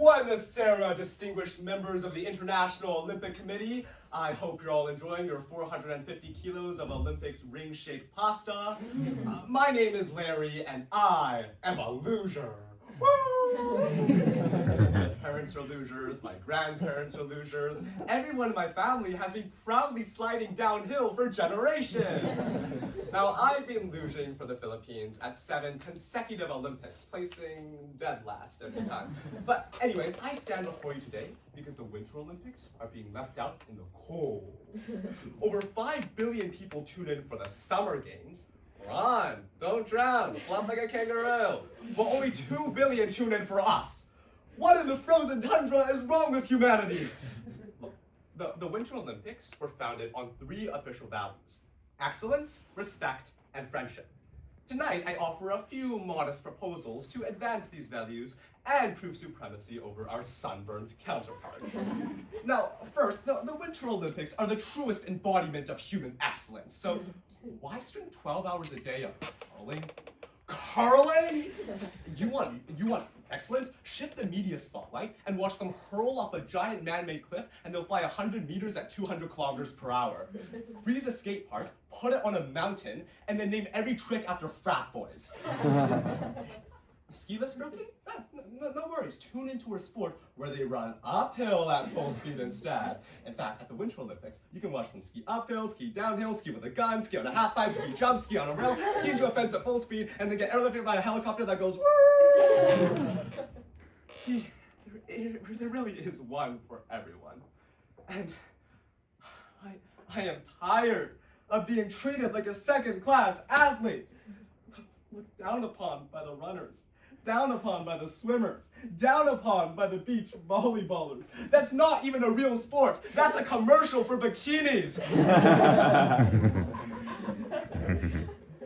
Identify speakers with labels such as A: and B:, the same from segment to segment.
A: Buenos Sarah, distinguished members of the International Olympic Committee. I hope you're all enjoying your 450 kilos of Olympics ring-shaped pasta. My name is Larry, and I am a loser. Woo! My parents are losers, my grandparents are losers. Everyone in my family has been proudly sliding downhill for generations. Now, I've been losing for the Philippines at 7 consecutive Olympics, placing dead last every time. But anyways, I stand before you today because the Winter Olympics are being left out in the cold. Over 5 billion people tune in for the Summer Games. Run, don't drown, flop like a kangaroo. But only 2 billion tune in for us. What in the frozen tundra is wrong with humanity? Look, the Winter Olympics were founded on 3 official values: excellence, respect, and friendship. Tonight, I offer a few modest proposals to advance these values and prove supremacy over our sunburned counterpart. Now, first, the Winter Olympics are the truest embodiment of human excellence. So, why spend 12 hours a day of curling? Curling? You want excellence? Shift the media spotlight and watch them hurl off a giant man-made cliff, and they'll fly 100 meters at 200 kilometers per hour. Freeze a skate park, put it on a mountain, and then name every trick after frat boys. Ski lifts broken? No worries. Tune into a sport where they run uphill at full speed instead. In fact, at the Winter Olympics, you can watch them ski uphill, ski downhill, ski with a gun, ski on a half pipe, ski jump, ski on a rail, ski into a fence at full speed, and then get airlifted by a helicopter that goes woo! See, there really is one for everyone. And I am tired of being treated like a second-class athlete. Looked down upon by the runners, down upon by the swimmers, down upon by the beach volleyballers. That's not even a real sport. That's a commercial for bikinis.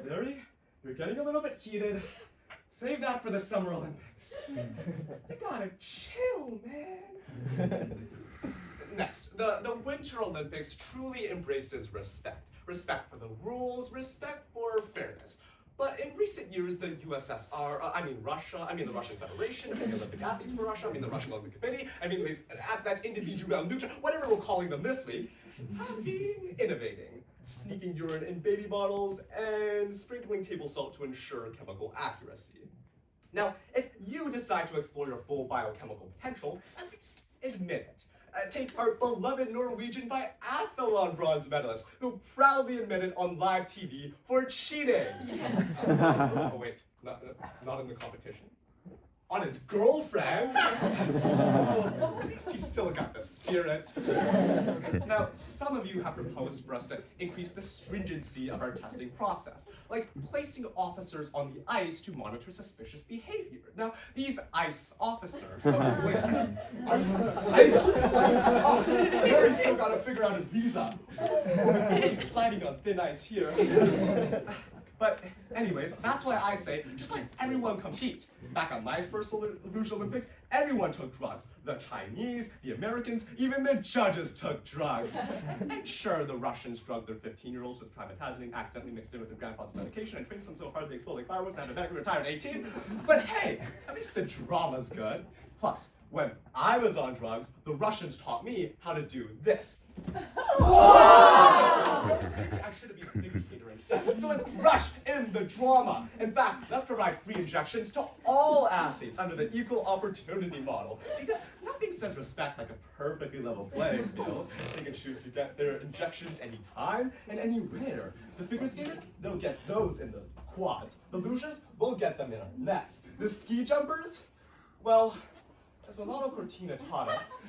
A: Larry, you're getting a little bit heated. Save that for the Summer Olympics. You gotta chill, man. Next, the Winter Olympics truly embraces respect. Respect for the rules, respect for fairness. But in recent years, the USSR, Russia, the Russian Federation, the Olympic athletes for Russia, the Russian Olympic Committee, these that individual neutral, whatever we're calling them this week, have been innovating, sneaking urine in baby bottles and sprinkling table salt to ensure chemical accuracy. Now, if you decide to explore your full biochemical potential, at least admit it. Take our beloved Norwegian biathlon bronze medalist, who proudly admitted on live TV for cheating. Oh wait, not in the competition. On his girlfriend? Well, at least he's still got the spirit. Now, some of you have proposed for us to increase the stringency of our testing process, like placing officers on the ice to monitor suspicious behavior. Now, these ICE officers, Harry's still got to figure out his visa. He's sliding on thin ice here. But anyways, that's why I say, just let everyone compete. Back on my first Rouge Olympics, everyone took drugs. The Chinese, the Americans, even the judges took drugs. And sure, the Russians drugged their 15-year-olds with trimetazidine, accidentally mixed in with their grandfather's medication, and trained them so hard they exploded like fireworks and had to medically retire at 18. But hey, at least the drama's good. Plus, when I was on drugs, the Russians taught me how to do this. Wow! Maybe I should have been a figure skater instead. So let's rush in the drama. In fact, let's provide free injections to all athletes under the equal opportunity model. Because nothing says respect like a perfectly level playing field. They can choose to get their injections anytime and anywhere. The figure skaters, they'll get those in the quads. The losers, we'll get them in a mess. The ski jumpers, well, as Milano Cortina taught us,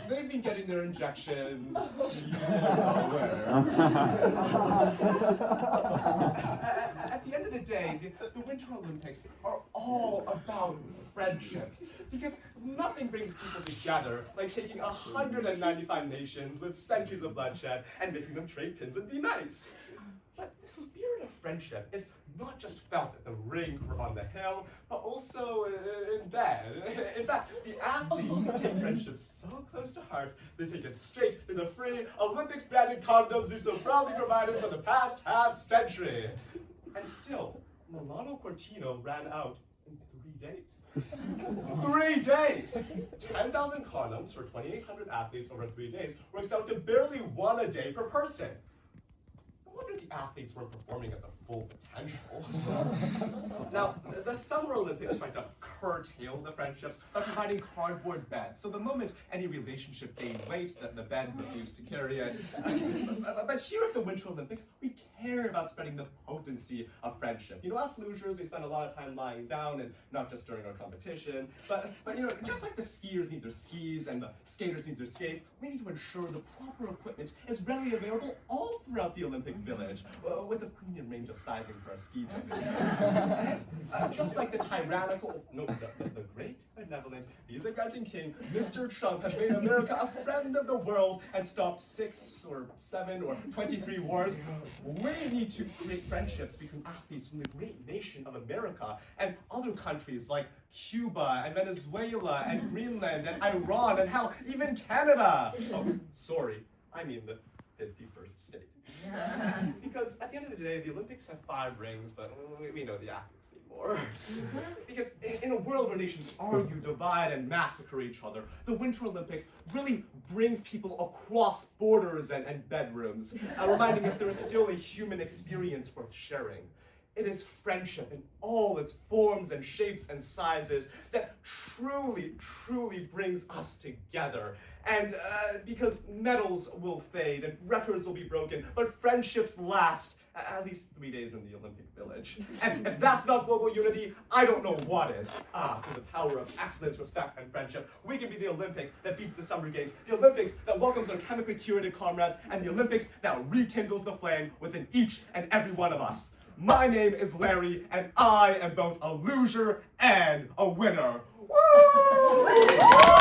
A: they've been getting their injections nowhere. At the end of the day, the Winter Olympics are all about friendships, because nothing brings people together like taking 195 nations with centuries of bloodshed and making them trade pins and be nice. But the spirit of friendship is not just felt at the rink or on the hill, but also in bed. In fact, the athletes take friendship so close to heart, they take it straight to the free Olympics-branded condoms we've so proudly provided for the past half-century. And still, Milano Cortina ran out in 3 days. 3 days! 10,000 condoms for 2,800 athletes over 3 days works out to barely 1 a day per person. No wonder the athletes weren't performing at their full potential. Now, the Summer Olympics tried to curtail the friendships by providing cardboard beds. So the moment any relationship gained weight, the bed refused to carry it. But here at the Winter Olympics, we care about spreading the potency of friendship. You know, us losers, we spend a lot of time lying down, and not just during our competition. But you know, just like the skiers need their skis and the skaters need their skates, we need to ensure the proper equipment is readily available all throughout the Olympic Village, with a premium range of sizing for our ski divisions. Just like the great, benevolent, visa-granting king, Mr. Trump has made America a friend of the world and stopped 6 or 7 or 23 wars. We need to create friendships between athletes from the great nation of America and other countries like Cuba and Venezuela and Greenland and Iran and hell, even Canada. Oh, sorry, I mean the 51st state. Because at the end of the day, the Olympics have 5 rings, but we know the athletes need more. Because in a world where nations argue, divide, and massacre each other, the Winter Olympics really brings people across borders and bedrooms, reminding us there is still a human experience worth sharing. It is friendship in all its forms and shapes and sizes that truly, truly brings us together. And because medals will fade and records will be broken, but friendships last at least 3 days in the Olympic Village. And if that's not global unity, I don't know what is. Through the power of excellence, respect, and friendship, we can be the Olympics that beats the Summer Games, the Olympics that welcomes our chemically curated comrades, and the Olympics that rekindles the flame within each and every one of us. My name is Larry, and I am both a loser and a winner. Woo!